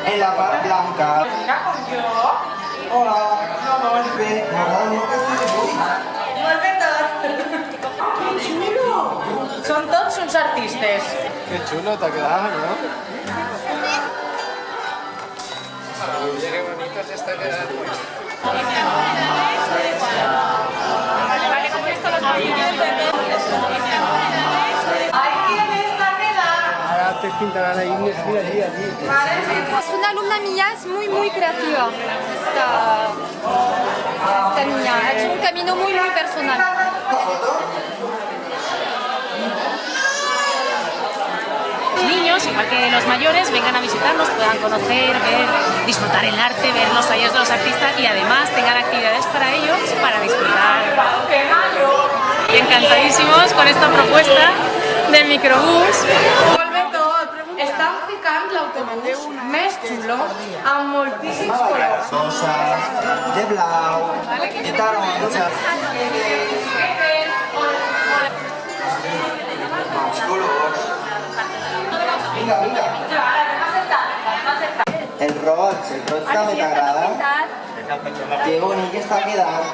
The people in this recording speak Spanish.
En la part blanca. Venga, con yo. Hola. No, Bé, m'agrada molt que estiguis avui. Molt bé tot. Són tots uns artistes. Qué chulo te ha quedado, ¿no? Qué bonito se está quedando. Vale, con esto los ¡ay, qué bien está quedando! Ahora te pintarán ahí, mira, allí. Es una alumna mía, es muy creativa. Esta niña ha hecho un camino muy personal. Niños, igual que los mayores, vengan a visitarnos, puedan conocer, ver, disfrutar el arte, ver los talleres de los artistas y además tengan actividades para ellos para disfrutar. Y encantadísimos con esta propuesta del microbús. Vuelve tot. Estan ficant l'autobús més xulo amb moltíssims colors. Roses, de blau, de taronja. Molts colors. Vinga, vinga. El roig també t'agrada? Que bonic està quedant.